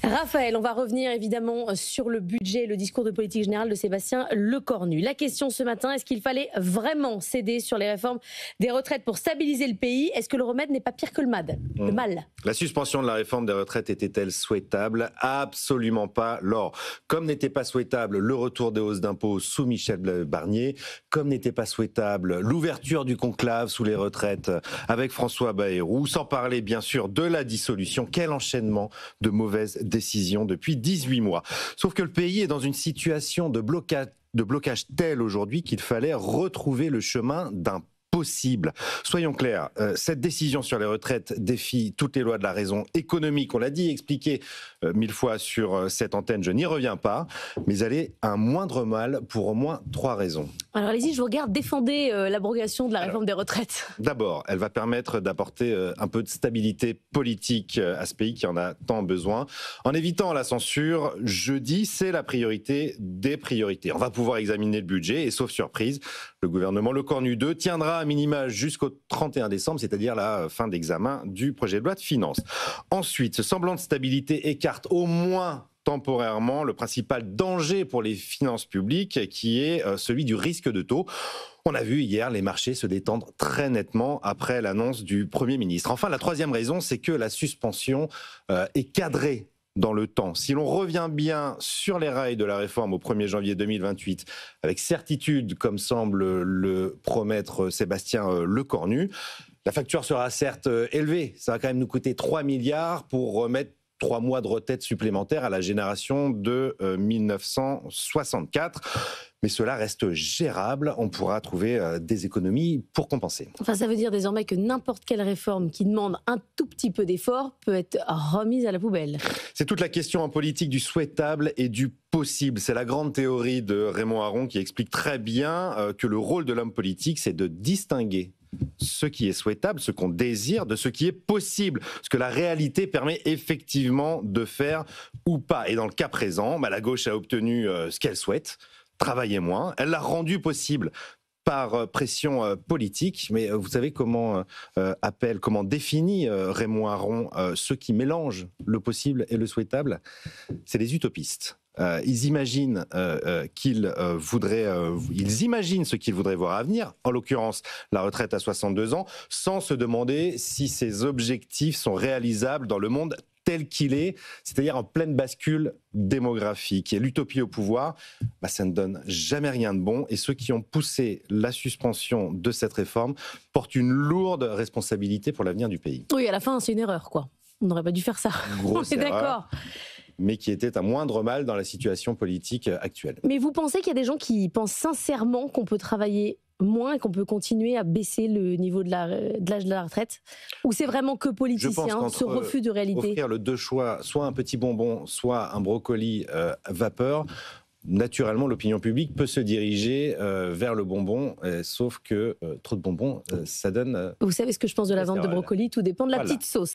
Raphaël, on va revenir évidemment sur le budget et le discours de politique générale de Sébastien Lecornu. La question ce matin, est-ce qu'il fallait vraiment céder sur les réformes des retraites pour stabiliser le pays? Est-ce que le remède n'est pas pire que le mal? La suspension de la réforme des retraites était-elle souhaitable? Absolument pas, Laure. Comme n'était pas souhaitable le retour des hausses d'impôts sous Michel Barnier, comme n'était pas souhaitable l'ouverture du conclave sous les retraites avec François Bayrou, sans parler bien sûr de la dissolution. Quel enchaînement de mauvaises décision depuis 18 mois. Sauf que le pays est dans une situation de blocage tel aujourd'hui qu'il fallait retrouver le chemin d'un possible. Soyons clairs, cette décision sur les retraites défie toutes les lois de la raison économique. On l'a dit, expliqué 1000 fois sur cette antenne, je n'y reviens pas, mais elle est un moindre mal pour au moins 3 raisons. Alors allez-y, je vous regarde, défendez l'abrogation de la réforme des retraites. D'abord, elle va permettre d'apporter un peu de stabilité politique à ce pays qui en a tant besoin. En évitant la censure, jeudi, c'est la priorité des priorités. On va pouvoir examiner le budget et, sauf surprise, le gouvernement Lecornu 2 tiendra à minima jusqu'au 31 décembre, c'est-à-dire la fin d'examen du projet de loi de finances. Ensuite, ce semblant de stabilité écarte au moins temporairement le principal danger pour les finances publiques, qui est celui du risque de taux. On a vu hier les marchés se détendre très nettement après l'annonce du Premier ministre. Enfin, la troisième raison, c'est que la suspension est cadrée dans le temps. Si l'on revient bien sur les rails de la réforme au 1er janvier 2028, avec certitude, comme semble le promettre Sébastien Lecornu, la facture sera certes élevée. Ça va quand même nous coûter 3 milliards pour remettre 3 mois de retraite supplémentaires à la génération de 1964. Mais cela reste gérable, on pourra trouver des économies pour compenser. Enfin, ça veut dire désormais que n'importe quelle réforme qui demande un tout petit peu d'effort peut être remise à la poubelle. C'est toute la question en politique du souhaitable et du possible. C'est la grande théorie de Raymond Aron qui explique très bien que le rôle de l'homme politique, c'est de distinguer ce qui est souhaitable, ce qu'on désire, de ce qui est possible, ce que la réalité permet effectivement de faire ou pas. Et dans le cas présent, la gauche a obtenu ce qu'elle souhaite, travailler moins. Elle l'a rendu possible par pression politique, mais vous savez comment définit Raymond Aron ceux qui mélangent le possible et le souhaitable? C'est les utopistes. Ils imaginent ils imaginent ce qu'ils voudraient voir à venir, en l'occurrence la retraite à 62 ans, sans se demander si ces objectifs sont réalisables dans le monde tel qu'il est, c'est-à-dire en pleine bascule démographique. Et l'utopie au pouvoir, ça ne donne jamais rien de bon. Et ceux qui ont poussé la suspension de cette réforme portent une lourde responsabilité pour l'avenir du pays. Oui, à la fin, c'est une erreur, quoi. On n'aurait pas dû faire ça. Grosse erreur. D'accord. Mais qui était un moindre mal dans la situation politique actuelle. Mais vous pensez qu'il y a des gens qui pensent sincèrement qu'on peut travailler moins et qu'on peut continuer à baisser le niveau de l'âge de la retraite? Ou c'est vraiment que politicien, ce refus de réalité? Offrir le 2 choix, soit un petit bonbon, soit un brocoli vapeur, naturellement, l'opinion publique peut se diriger vers le bonbon, sauf que trop de bonbons, ça donne... Vous savez ce que je pense de la vente de brocoli? Tout dépend de la petite sauce.